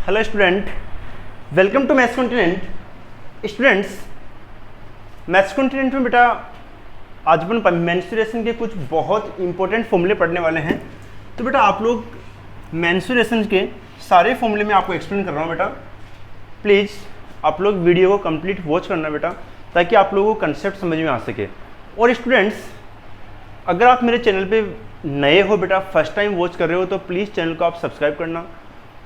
Hello student, welcome to maths continent. Students, maths continent में बेटा आज अपन मेंस्ट्रुएशन के कुछ बहुत इंपॉर्टेंट फॉर्मूले पढ़ने वाले हैं। तो बेटा आप लोग मेंस्ट्रुएशन के सारे फॉर्मूले में आपको एक्सप्लेन कर रहा हूँ बेटा। प्लीज़ आप लोग वीडियो को कंप्लीट वॉच करना बेटा, ताकि आप लोगों को कंसेप्ट समझ में आ सके। और स्टूडेंट्स, अगर आप मेरे चैनल पे नए हो बेटा, फर्स्ट टाइम वॉच कर रहे हो, तो प्लीज़ चैनल को आप सब्सक्राइब करना।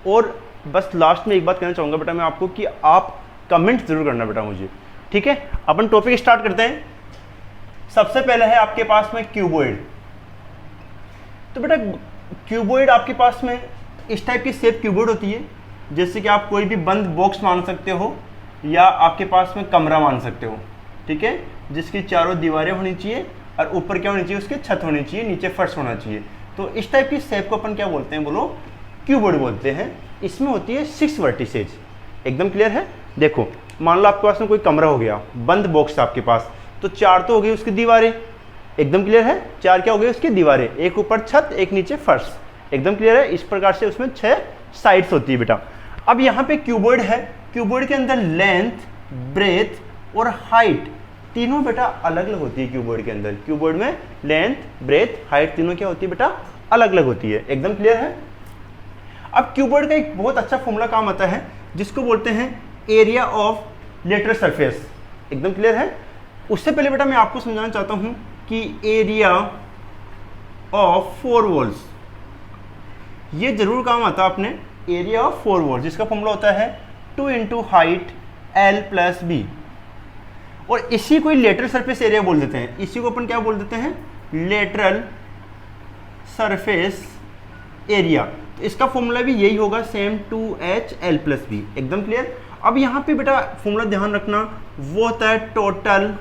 और बस लास्ट में एक बात कहना चाहूँगा बेटा मैं आपको कि आप कमेंट जरूर करना बेटा मुझे, ठीक है। अपन टॉपिक स्टार्ट करते हैं। सबसे पहले है आपके पास में क्यूबॉइड। तो बेटा क्यूबॉइड आपके पास में इस टाइप की शेप क्यूबॉइड होती है, जैसे कि आप कोई भी बंद बॉक्स मान सकते हो या आपके पास में कमरा मान सकते हो, ठीक है, जिसकी चारों दीवारें होनी चाहिए और ऊपर क्या होनी चाहिए, उसकी छत होनी चाहिए, नीचे फर्श होना चाहिए। तो इस टाइप की शेप को अपन क्या बोलते हैं, बोलो क्यूबॉइड बोलते हैं। इसमें होती है 6 वर्टिसेज। एकदम क्लियर है। देखो मान लो आपके पास में कोई कमरा हो गया, बंद बॉक्स आपके पास, तो 4 तो हो गई उसकी दीवारें। एकदम क्लियर है। 4 क्या हो गई उसकी दीवारें, एक ऊपर छत, एक नीचे फर्श। एकदम क्लियर है। इस प्रकार से उसमें 6 साइड्स होती है बेटा। अब यहाँ पे क्यूबॉइड है। क्यूबॉइड के अंदर लेंथ, ब्रेथ और हाइट तीनों बेटा अलग अलग होती है। क्यूबॉइड के अंदर, क्यूबॉइड में लेंथ, ब्रेथ, हाइट तीनों क्या होती है बेटा, अलग अलग होती है। एकदम क्लियर है। अब क्यूबॉइड का एक बहुत अच्छा फॉर्मूला काम आता है, जिसको बोलते हैं एरिया ऑफ लेटरल सरफेस। एकदम क्लियर है। उससे पहले बेटा मैं आपको समझाना चाहता हूं कि एरिया ऑफ 4 वॉल्स, ये जरूर काम आता है अपने। एरिया ऑफ 4 वॉल्स जिसका फॉर्मूला होता है 2 into height L plus B. और इसी को लेटरल सरफेस एरिया बोल देते हैं। इसी को अपन क्या बोल देते हैं, लेटरल सरफेस एरिया। तो इसका फॉर्मूला भी यही होगा, सेम 2HL प्लस बी। एकदम क्लियर। अब यहाँ पे बेटा फॉर्मूला ध्यान रखना, वो होता है total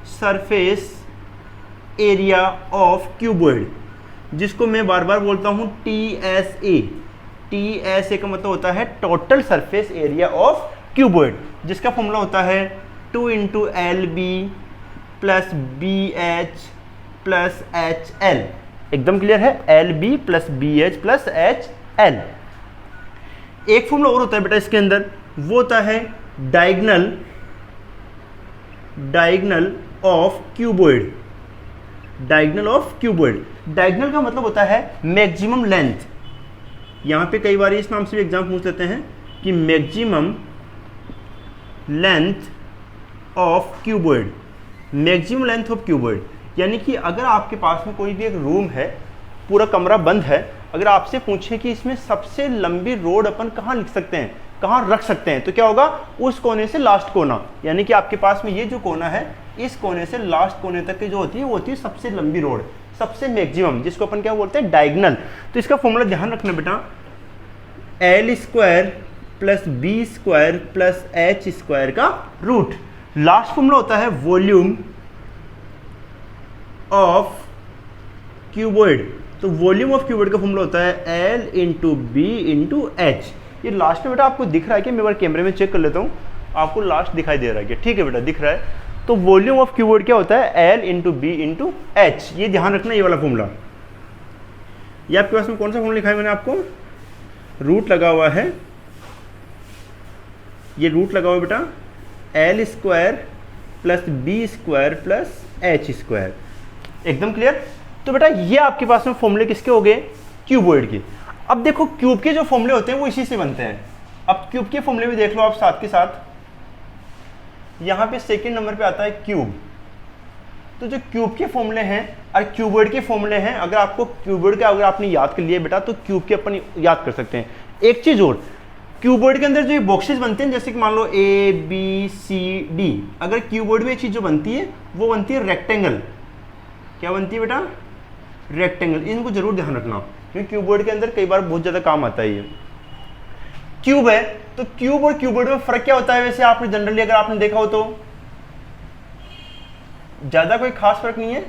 surface area of cuboid, जिसको मैं बार बार बोलता हूँ TSA। TSA का मतलब होता है total surface area of cuboid, जिसका फॉर्मूला होता है 2 into LB plus BH plus HL। एकदम क्लियर है। LB plus BH plus HL। एक फॉर्मूला और होता है बेटा इसके अंदर, वो होता है diagonal of cuboid. Diagonal of cuboid, diagonal का मतलब होता है मैक्सिमम लेंथ। यहां पे कई बार इस नाम से भी एग्जाम पूछ लेते हैं कि maximum length of cuboid. Maximum length of cuboid यानी कि अगर आपके पास में कोई भी एक रूम है, पूरा कमरा बंद है, अगर आपसे पूछे कि इसमें सबसे लंबी रोड अपन कहाँ लिख सकते हैं, कहाँ रख सकते हैं, तो क्या होगा, उस कोने से लास्ट कोना। यानी कि आपके पास में ये जो कोना है, इस कोने से लास्ट कोने तक की जो होती है वो होती है सबसे लंबी रोड, सबसे मैक्सिमम, जिसको अपन क्या बोलते हैं, डायगोनल। तो इसका फॉर्मूला ध्यान रखना बेटा, L square plus B square plus H square का रूट। लास्ट फॉर्मूला होता है वॉल्यूम ऑफ क्यूबॉइड। तो वॉल्यूम ऑफ क्यूबॉइड का फॉर्मूला होता है L into B into H. ये लास्ट में बेटा आपको दिख रहा है कि मैं बार कैमरे में चेक कर लेता हूँ, आपको लास्ट दिखाई दे रहा है क्या, ठीक है बेटा दिख रहा है। तो वॉल्यूम ऑफ क्यूबॉइड क्या होता है, L into B into H. ये ध्यान रखना, ये वाला फॉर्मूला। ये आपके पास में कौन सा फॉर्मूला लिखा है मैंने आपको, रूट लगा हुआ है, ये रूट लगा हुआ है बेटा, L square plus B square plus H square. एकदम क्लियर। तो बेटा ये आपके पास में फॉर्मूले किसके हो गए, क्यूबॉइड के। अब देखो क्यूब के जो फॉर्मूले होते हैं वो इसी से बनते हैं। अब क्यूब के फॉर्मूले भी देख लो आप साथ के साथ। यहां पे सेकंड नंबर पे आता है क्यूब। तो जो क्यूब के फॉर्मूले हैं और क्यूबॉइड के फॉर्मूले हैं, अगर आपको क्यूबॉइड का अगर आपने याद कर लिया बेटा, तो क्यूब के अपन याद कर सकते हैं। एक चीज और, क्यूबॉइड के अंदर जो ये बॉक्सेस बनते हैं, जैसे कि मान लो ABCD, अगर क्यूबॉइड में एक चीज जो बनती है वो बनती है रेक्टेंगल। क्या बनती है बेटा, रेक्टेंगल। इनको जरूर ध्यान रखना, क्योंकि क्यूबॉइड के अंदर कई बार बहुत ज्यादा काम आता है। ये क्यूब है, तो क्यूब और क्यूबॉइड में फर्क क्या होता है, वैसे आपने जनरली अगर आपने देखा हो तो ज्यादा कोई खास फर्क नहीं है।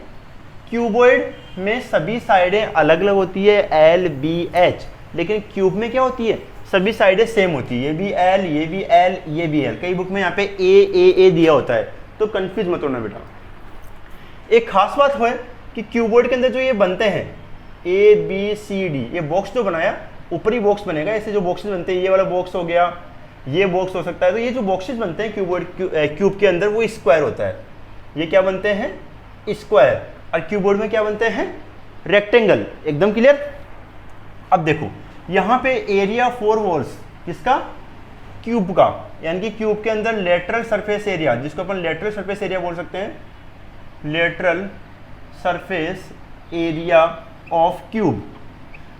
क्यूबॉइड में सभी साइडें अलग अलग होती है, L B H, लेकिन क्यूब में क्या होती है, सभी साइडें सेम होती है। ये भी L, ये भी L, ये भी L। कई बुक में यहाँ पे A दिया होता है, तो कंफ्यूज मत होना बेटा। एक खास बात है कि क्यूबॉइड के अंदर जो ये बनते हैं ABCD, ये बॉक्स जो बनाया, ऊपरी बॉक्स बनेगा। ऐसे जो बॉक्सेस बनते हैं, ये वाला बॉक्स हो गया, ये बॉक्स हो सकता है। तो ये जो बॉक्सेस बनते हैं क्यूब के अंदर, वो स्क्वायर होता है। ये क्या बनते हैं? स्क्वायर। और क्यूबोर्ड में क्या बनते हैं? रेक्टेंगल। एकदम क्लियर। अब देखो यहाँ पे एरिया 4 वॉल्स किसका? क्यूब का, यानी कि क्यूब के अंदर लेटरल सरफेस एरिया, जिसको अपन लेटरल सरफेस एरिया बोल सकते हैं, lateral surface area of cube.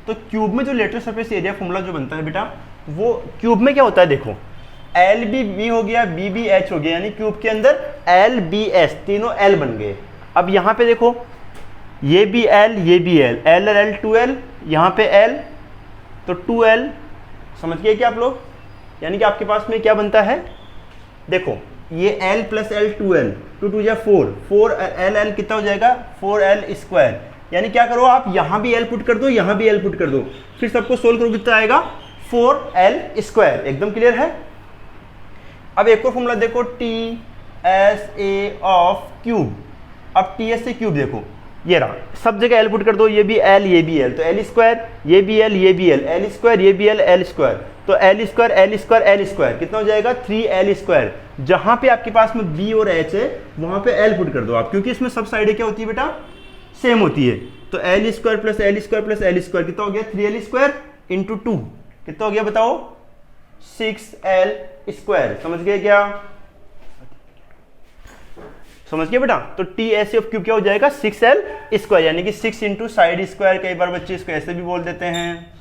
तो क्यूब में जो लेटरल सरफेस एरिया फॉर्मूला जो बनता है बेटा, वो क्यूब में क्या होता है? देखो एल बी बी हो गया, बी बी एच हो गया, यानी क्यूब के अंदर एल बी एच तीनों एल बन गए। अब यहाँ पे देखो ये भी एल, ये भी एल, एल एल 2L, यहाँ पे एल, तो 2L। समझ गए क्या आप लोग? यानी कि आपके पास में क्या बनता है? देखो ये L plus L 2L, 2 2 4, 4L कितना हो जाएगा? 4L square. यानी क्या करो आप, यहाँ भी L पुट कर दो, यहाँ भी L पुट कर दो, फिर सबको सोल्व करो, कितना आएगा? 4L square. एकदम क्लियर है। अब एक और फॉर्मूला देखो, TSA ऑफ क्यूब। अब TSA क्यूब देखो, ये रहा, सब जगह L पुट कर दो, ये भी L, ये भी L, तो L स्क्वायर, ये भी L, ये भी L, L स्क्वायर, ये भी L, L स्क्वायर, तो L square, L square, L square कितना हो जाएगा? 3L square. जहां पे आपके पास में B और H है, वहां पे L पुट कर दो आप, क्योंकि इसमें सब साइडें क्या होती है बेटा? सेम होती है। तो L square plus L square plus L square कितना हो गया? 3L स्क्वायर इंटू 2 कितना हो गया बताओ? 6L square. समझ गए क्या? समझ गए बेटा? तो TSA ऑफ क्यूब क्या हो जाएगा? 6L स्क्वायर, यानी कि 6 इंटू साइड स्क्वायर। कई बार बच्चे इसको ऐसे भी बोल देते हैं।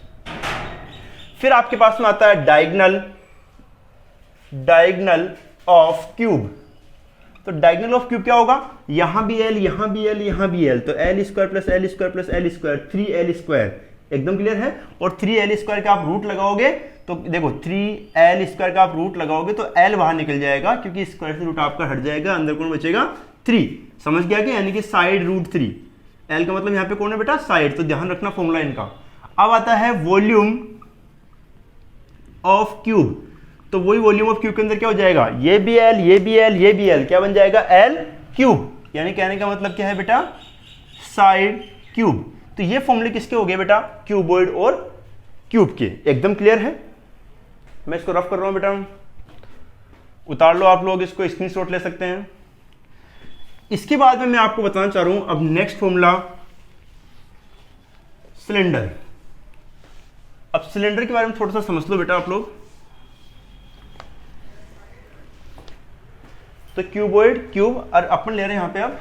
फिर आपके पास में आता है डायगोनल, डायगोनल ऑफ क्यूब। तो डायगोनल ऑफ क्यूब क्या होगा? यहां भी L, यहां भी L, यहां भी L, तो L square plus L square plus L square, 3L square. एकदम क्लियर है। और 3L स्क्वायर का आप रूट लगाओगे तो देखो 3L स्क्वायर का आप रूट लगाओगे तो L बाहर निकल जाएगा, क्योंकि स्क्वायर से रूट आपका हट जाएगा, अंदर कौन बचेगा? 3। समझ गया कि? यानी कि साइड रूट 3। L का मतलब यहाँ पे कौन है बेटा? साइड। तो ध्यान रखना फॉर्मूला इनका। अब आता है वॉल्यूम ऑफ क्यूब। तो वही वॉल्यूम ऑफ क्यूब के अंदर क्या हो जाएगा? ये भी L, ये भी L, ये भी L, क्या बन जाएगा? L cube. यानी कहने का मतलब क्या है बेटा? Side cube. तो ये फॉर्मूले किसके हो गए बेटा? क्यूबॉइड और क्यूब के। एकदम क्लियर है। मैं इसको रफ कर रहा हूं बेटा, उतार लो आप लोग, इसको स्क्रीनशॉट ले सकते हैं। इसके बाद में मैं आपको बताना चाह रहा हूं अब नेक्स्ट फॉर्मूला, सिलेंडर। अब सिलेंडर के बारे में थोड़ा सा समझ लो बेटा आप लोग। तो क्यूबॉइड, क्यूब, और अपन ले रहे हैं यहां पे अब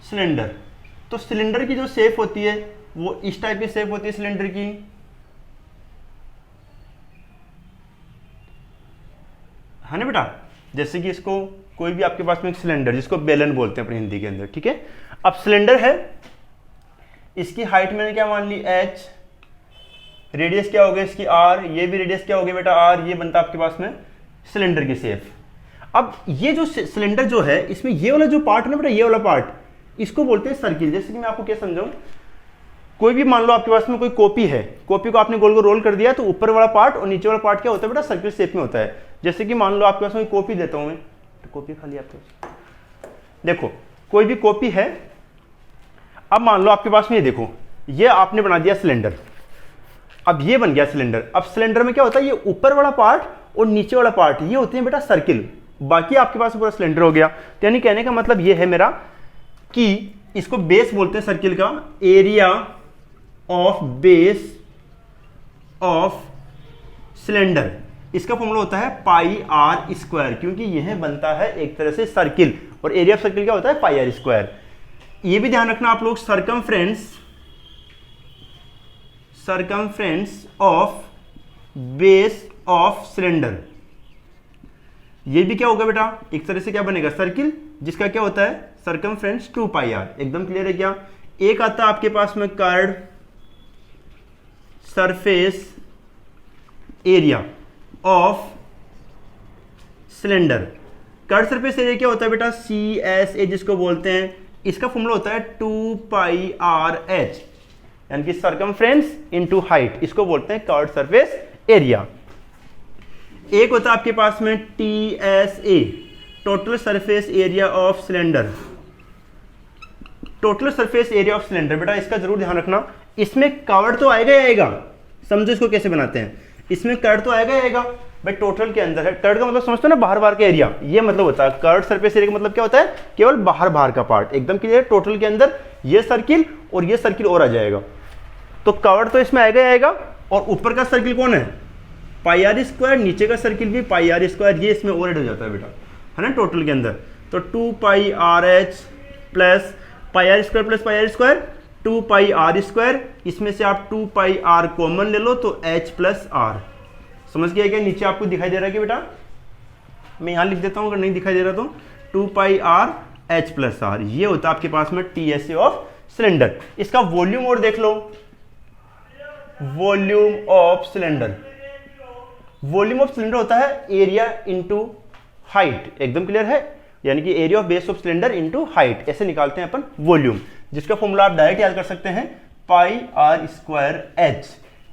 सिलेंडर। तो सिलेंडर की जो शेप होती है वो इस टाइप की शेप होती है सिलेंडर की। है ना बेटा? जैसे कि इसको कोई भी आपके पास में एक सिलेंडर, जिसको बेलन बोलते हैं अपने हिंदी के अंदर, ठीक है। अब सिलेंडर है, इसकी हाइट मैंने क्या मान ली? h, रेडियस क्या हो गया इसकी? r, ये भी रेडियस क्या हो गया बेटा? r। ये बनता आपके पास में सिलेंडर की शेप। अब ये जो सिलेंडर जो है, इसमें ये वाला जो पार्ट है ना बेटा, ये वाला पार्ट, इसको बोलते हैं सर्किल। जैसे कि मैं आपको क्या समझाऊं, कोई भी मान लो आपके पास में कोई कॉपी है, कॉपी को आपने गोल गोल रोल कर दिया, तो ऊपर वाला पार्ट और नीचे वाला पार्ट क्या होता है बेटा? सर्किल शेप में होता है। जैसे कि मान लो आपके पास में कॉपी देता हूं मैं, तो कॉपी खाली आपको देखो, कोई भी कॉपी है। अब मान लो आपके पास में ये देखो, ये आपने बना दिया सिलेंडर। अब ये बन गया सिलेंडर। अब सिलेंडर में क्या होता है? ये ऊपर वाला पार्ट और नीचे वाला पार्ट, ये होते हैं बेटा सर्किल। बाकी आपके पास पूरा सिलेंडर हो गया। तो यानी कहने का मतलब ये है मेरा कि इसको बेस बोलते हैं सर्किल का, area of base of cylinder. इसका फॉर्मूला होता है पाई आर स्क्वायर, क्योंकि यह बनता है एक तरह से सर्किल, और एरिया ऑफ सर्किल क्या होता है? Pi are square. ये भी ध्यान रखना आप लोग, circumference of base of cylinder. ये भी क्या होगा बेटा? एक तरह से क्या बनेगा? सर्किल, जिसका क्या होता है? Circumference 2 pi r. एकदम क्लियर है क्या? एक आता है आपके पास में curve surface area of cylinder. Curve surface area क्या होता है बेटा? CSA जिसको बोलते हैं। इसका फॉर्मूला होता है 2 पाई आर एच, यानी कि सरकमफ्रेंस इनटू हाइट, इसको बोलते हैं कर्व सरफेस एरिया। एक होता है आपके पास में TSA, total surface area of cylinder. Total surface area of cylinder बेटा, इसका जरूर ध्यान रखना, इसमें कवर तो आएगा ही आएगा, समझो इसको कैसे बनाते हैं। इसमें कर्ड तो आएगा ही आएगा भाई, टोटल के अंदर है। कर्ड का मतलब समझते हो ना, बाहर बाहर का एरिया, ये मतलब होता है कर्ड सरफेस एरिया का मतलब क्या होता है, केवल बाहर बाहर का पार्ट। एकदम क्लियर। टोटल के अंदर ये सर्किल और ये सर्किल और आ जाएगा, तो कर्ड तो इसमें आएगा ही आएगा। और ऊपर का सर्किल कौन है, पाई आर स्क्वायर, नीचे का सर्किल भी पाई आर स्क्वायर, ये इसमें और ऐड हो जाता है बेटा, है ना, टोटल के अंदर। तो 2 pi R H plus pi are square plus pi are square 2 pi are square, इसमें से आप 2 पाई आर कॉमन ले लो तो एच प्लस आर। समझ गया क्या? नीचे आपको दिखाई दे रहा है कि बेटा, मैं यहाँ लिख देता हूँ अगर नहीं दिखाई दे रहा तो, 2 pi R H plus R, ये होता है आपके पास में टीएसए ऑफ सिलेंडर। इसका वॉल्यूम और देख लो, volume of cylinder, volume of cylinder होता है एरिया इंटू हाइट। एकदम क्लियर है, यानी कि area of base of cylinder into height, ऐसे निकालते हैं अपन वॉल्यूम, जिसका फॉर्मूला आप डायरेक्ट याद कर सकते हैं, पाई आर स्क्वायर एच,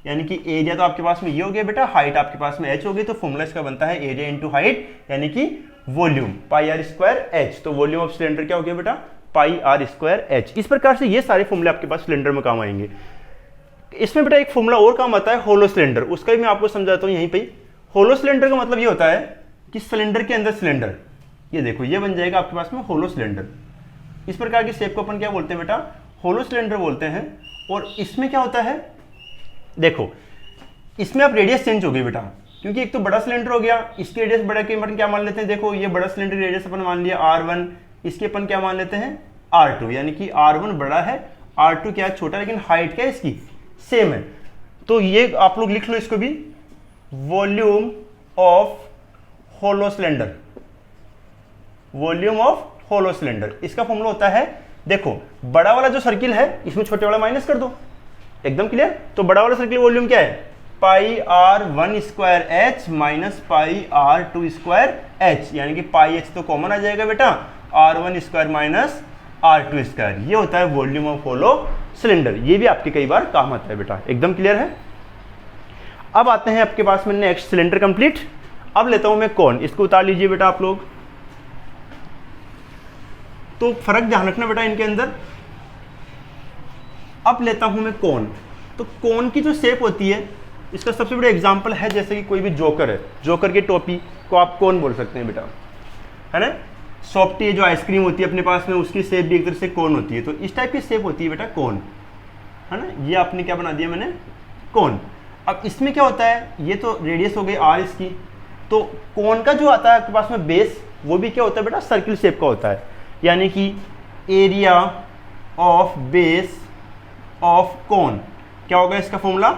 यानी कि एरिया तो आपके पास में ये हो गया बेटा, हाइट आपके पास में एच हो गई, तो फॉर्मूला इसका बनता है एरिया इंटू हाइट यानी कि volume, pi are square H. तो वॉल्यूम ऑफ सिलेंडर क्या हो गया बेटा, पाई आर स्क्वायर एच। इस प्रकार से ये सारे फॉर्मूले आपके पास सिलेंडर में काम आएंगे। इसमें बेटा एक फॉर्मूला और काम आता है होलो सिलेंडर, उसका भी मैं आपको समझाता हूँ यहीं पे। होलो सिलेंडर का मतलब ये होता है कि सिलेंडर के अंदर सिलेंडर, ये देखो ये बन जाएगा आपके पास में होलो सिलेंडर। इस प्रकार की शेप को अपन क्या बोलते हैं बेटा, होलो सिलेंडर बोलते हैं। और इसमें क्या होता है, देखो इसमें आप रेडियस चेंज हो गई बेटा, क्योंकि एक तो बड़ा सिलेंडर हो गया, इसकी रेडियस बड़ा के अपन क्या मान लेते हैं, देखो ये बड़ा सिलेंडर रेडियस अपन मान लिया R1, इसके अपन क्या मान लेते हैं R2, यानी कि R1 बड़ा है, R2 क्या है छोटा, लेकिन हाइट क्या है इसकी सेम है। तो ये आप लोग लिख लो इसको भी, volume of hollow cylinder, volume of hollow cylinder. इसका फॉर्मूला होता है, देखो बड़ा वाला जो सर्किल है इसमें छोटे वाला माइनस कर दो, एकदम क्लियर। तो बड़ा वाला सर्किल वॉल्यूम क्या है, pi R 1 square H minus pi R 2 square H, यानी कि पाई एच तो कॉमन आ जाएगा बेटा, R1 square minus R2 square, ये होता है वॉल्यूम ऑफ होलो सिलेंडर। ये भी आपके कई बार काम आता है बेटा, एकदम क्लियर है। अब आते हैं आपके पास में नेक्स्ट, सिलेंडर कंप्लीट। अब लेता हूं मैं कौन, इसको उतार लीजिए बेटा आप लोग। तो फर्क ध्यान रखना बेटा इनके अंदर। अब लेता हूं मैं कौन, तो कौन की जो शेप होती है, इसका सबसे बड़ा एग्जांपल है जैसे कि कोई भी जोकर है, जोकर की टोपी को आप कौन बोल सकते हैं बेटा, है ना। सॉफ्टी जो आइसक्रीम होती है अपने पास में, उसकी शेप भी एक तरह से कौन होती है, तो इस टाइप की शेप होती है बेटा कौन, है ना। ये आपने क्या बना दिया मैंने, कौन। अब इसमें क्या होता है, ये तो रेडियस हो गई आर इसकी, तो कौन का जो आता है आपके पास में बेस, वो भी क्या होता है बेटा सर्किल शेप का होता है, यानी कि एरिया ऑफ बेस ऑफ कौन क्या होगा इसका फॉर्मूला,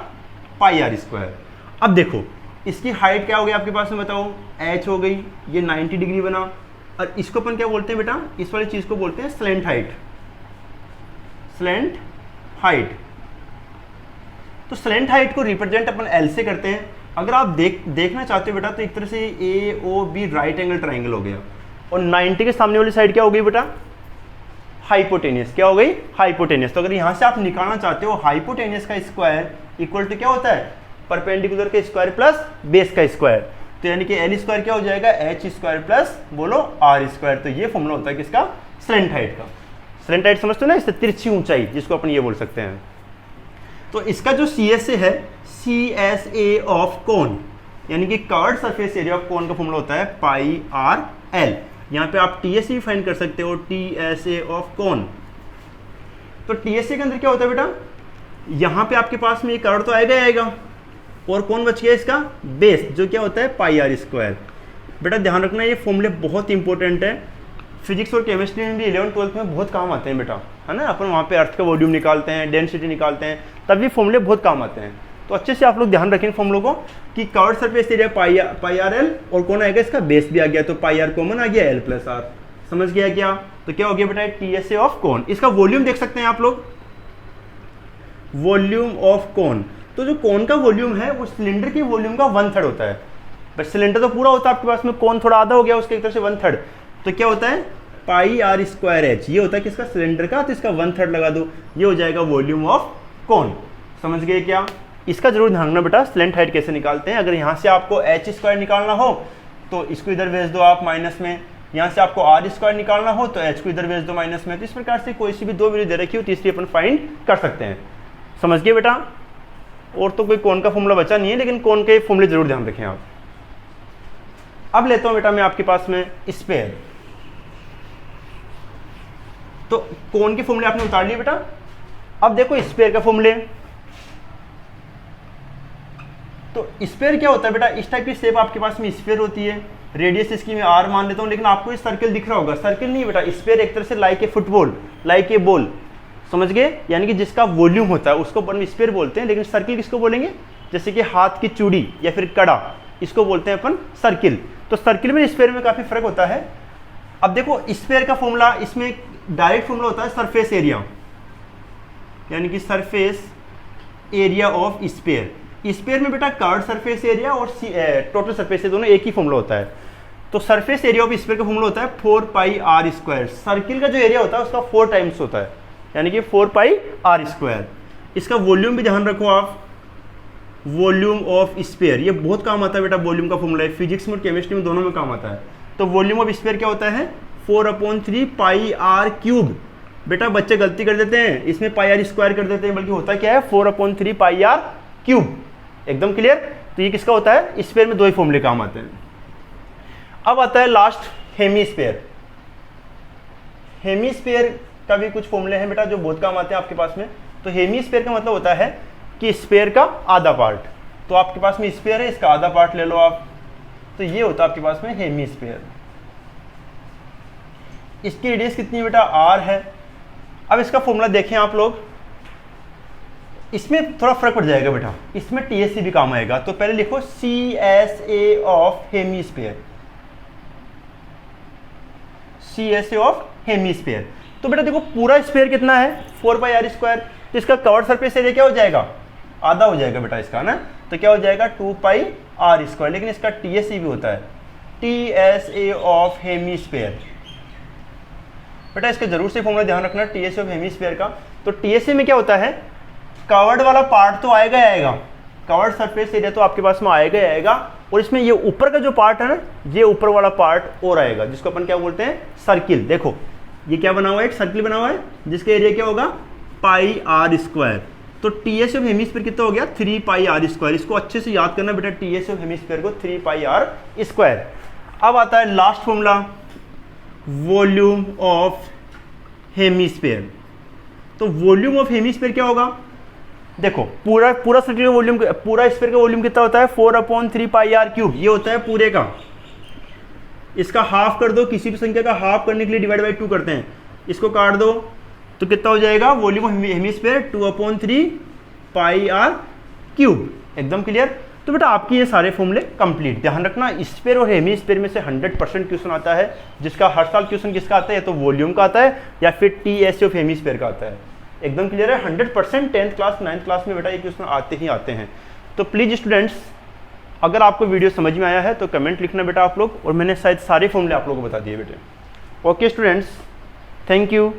पाई आर स्क्वायर। अब देखो इसकी हाइट क्या हो गई आपके पास में बताओ, एच हो गई, ये 90 डिग्री बना। और इसको अपन क्या बोलते हैं बेटा, इस वाली चीज को बोलते हैं स्लैंट हाइट, स्लैंट हाइट। तो स्लैंट हाइट को रिप्रेजेंट अपन एल से करते हैं। अगर आप देखना चाहते हो बेटा, तो एक तरह से A O B right angle triangle हो गया, और 90 के सामने वाली साइड क्या हो गई बेटा, हाइपोटेनियस। क्या हो गई, हाइपोटेनियस। तो अगर यहां से आप निकालना चाहते हो हाइपोटेनियस का स्क्वायर इक्वल टू क्या होता है, परपेंडिकुलर का स्क्वायर प्लस बेस का स्क्वायर। तो यानी कि एल स्क्वायर क्या हो जाएगा, एच स्क्वायर प्लस बोलो आर स्क्वायर। तो ये फॉर्मूला होता है किसका, स्लैंट हाइट का। स्लैंट हाइट समझते हो ना, इससे तिरछी ऊंचाई, जिसको अपन ये बोल सकते हैं। तो इसका जो CSA है, CSA ऑफ कोन, यानी कि curved surface area of cone का फॉर्मूला होता है पाई आर एल। यहाँ पे आप TSA भी फाइंड कर सकते हो, TSA ऑफ कोन। तो TSA के अंदर क्या होता है बेटा, यहाँ पे आपके पास में ये कर्व तो आएगा ही आएगा, और कौन बच गया इसका बेस, जो क्या होता है पाई आर स्क्वायर। बेटा ध्यान रखना ये फॉर्मूले बहुत इंपॉर्टेंट है, फिजिक्स और केमिस्ट्री में भी 11th 12th में बहुत काम आते हैं बेटा, है ना। अपन वहाँ पे अर्थ का वॉल्यूम निकालते हैं, डेंसिटी निकालते हैं, तब भी फॉर्मूले बहुत काम आते हैं। तो अच्छे से आप लोग ध्यान रखें फॉर्मूलों को, कि curved surface area pi R L, और कौन आएगा इसका बेस भी आ गया, तो पाई आर कॉमन आ गया, एल प्लस आर। समझ गया क्या, तो क्या हो गया बेटा TSA ऑफ कौन। इसका वॉल्यूम देख सकते हैं आप लोग, वॉल्यूम ऑफ कौन। तो जो कौन का वॉल्यूम है वो सिलेंडर के वॉल्यूम का 1/3 होता है। बट सिलेंडर तो पूरा होता है आपके पास में, कौन थोड़ा आधा हो गया उसके एक तरह से 1/3। तो क्या होता है पाई आर स्क्वायर एच, ये होता है किसका, सिलेंडर का, तो इसका 1/3 लगा दो, ये हो जाएगा वॉल्यूम ऑफ कौन। समझ गए क्या। इसका जरूर ध्यान रखना बेटा, स्लैंट हाइट कैसे निकालते हैं। अगर यहाँ से आपको एच स्क्वायर निकालना हो तो इसको इधर भेज दो आप माइनस में, यहाँ से आपको आर स्क्वायर निकालना हो तो एच को इधर भेज दो माइनस में। तो इस प्रकार से कोई सी भी दो वैल्यू दे रखी हो, तीसरी अपन फाइंड कर सकते हैं। समझ गए बेटा। और तो कोई कोन का फॉर्मूला बचा नहीं है, लेकिन कोन के फॉर्मूले जरूर ध्यान रखें आप। अब लेता हूं बेटा मैं आपके पास में स्पेयर। तो कोन के फॉर्मूले आपने उतार लिए बेटा। अब देखो स्पेयर का फॉर्मूले। तो स्पेयर क्या होता है बेटा, इस टाइप की शेप आपके पास में स्पेयर होती है, रेडियस इसकी मैं r मान लेता हूं, लेकिन आपको इस सर्कल दिख रहा होगा। सर्कल नहीं बेटा, स्पेयर एक तरह से like a football, like a ball, समझ गए, यानी कि जिसका वॉल्यूम होता है उसको अपन स्पेयर बोलते हैं। लेकिन सर्किल किसको बोलेंगे, जैसे कि हाथ की चूड़ी या फिर कड़ा, इसको बोलते हैं अपन सर्किल। तो सर्किल में स्पेयर में काफी फर्क होता है। अब देखो स्पेयर का फॉर्मूला, इसमें डायरेक्ट फॉर्मूला होता है सरफेस एरिया, यानी कि surface area of sphere. Sphere में बेटा कर्व्ड सरफेस एरिया और टोटल सरफेस एरिया दोनों एक ही फॉर्मूला होता है। तो सरफेस एरिया ऑफ स्पेयर का फॉर्मूला होता है 4πr²। सर्किल का जो एरिया होता है उसका 4 टाइम्स होता है, यानी कि 4πr²। इसका वॉल्यूम भी ध्यान रखो आप, वॉल्यूम ऑफ स्पेयर, ये बहुत काम आता है बेटा। वॉल्यूम का फॉर्मूला है, फिजिक्स में और केमिस्ट्री में दोनों में काम आता है। तो वॉल्यूम ऑफ स्पेयर क्या होता है, 4/3πr³ बेटा बच्चे गलती कर देते हैं, इसमें πr² कर देते हैं, बल्कि होता क्या है 4/3πr³। एकदम क्लियर। तो ये किसका होता है, स्पेयर में दो ही फॉर्मूले काम आते हैं। अब आता है लास्ट हेमीस्फेयर। हेमीस्फेयर का भी कुछ फॉर्मूले हैं बेटा जो बहुत काम आते हैं आपके पास में। तो हेमीस्फेयर का मतलब होता है कि स्पेयर का आधा पार्ट। तो आपके पास में स्पेयर है, इसका आधा पार्ट ले लो आप, तो ये होता है आपके पास में हेमीस्फेयर। इसकी रेडियस कितनी बेटा, r है। अब इसका फॉर्मूला देखें आप लोग, इसमें थोड़ा फर्क पड़ जाएगा बेटा, इसमें TSA भी काम आएगा। तो पहले लिखो CSA of hemisphere, CSA of hemisphere. तो बेटा देखो पूरा स्पेयर कितना है 4πr², तो इसका कवर्ड सरफेस एरिया क्या हो जाएगा, आधा हो जाएगा बेटा इसका ना। तो क्या हो जाएगा 2πr²। लेकिन इसका TSA भी होता है, TSA ऑफ हेमीस्फेयर। बेटा इसका जरूर से फॉर्मूला ध्यान रखना TSA ऑफ हेमीस्फेयर का। तो TSA में क्या होता है, कवर्ड वाला पार्ट तो आएगा ही आएगा, कवर्ड सरफेस एरिया तो आपके पास में आएगा ही आएगा, और इसमें ये ऊपर का जो पार्ट है ना, ये ऊपर वाला पार्ट और आएगा, जिसको अपन क्या बोलते हैं, सर्किल। देखो ये क्या बना हुआ है, एक सर्किल बना हुआ है जिसका एरिया क्या होगा πr²। तो TSA ऑफ हेमीस्फीयर कितना हो गया 3πr²। इसको अच्छे से याद करना बेटा, TSA ऑफ हेमीस्फीयर को 3πr²। अब आता है last formula, volume of hemisphere. तो वॉल्यूम ऑफ हेमीस्फीयर क्या होगा, देखो पूरा सर्किल का वॉल्यूम, पूरा स्फीयर का वॉल्यूम कितना होता है 4/3πr³। ये होता है पूरे का। इसका हाफ कर दो, किसी भी संख्या का हाफ करने के लिए डिवाइड बाई 2 करते हैं, इसको काट दो तो कितना हो जाएगा, वॉल्यूम ऑफ हेमीस्फीयर 2/3πr³। एकदम क्लियर। तो बेटा आपकी ये सारे फॉर्मूले कंप्लीट। ध्यान रखना स्फीयर और हेमीस्फीयर में से 100% क्वेश्चन आता है, जिसका हर साल क्वेश्चन किसका आता है, तो वॉल्यूम का आता है या फिर TSA ऑफ हेमीस्फीयर का आता है। एकदम क्लियर है, 100% 10th क्लास 9th क्लास में बेटा ये क्वेश्चन आते ही आते हैं। तो प्लीज़ स्टूडेंट्स, अगर आपको वीडियो समझ में आया है तो कमेंट लिखना बेटा आप लोग, और मैंने शायद सारे फॉर्मूले आप लोगों को बता दिए बेटे। Okay students, thank you.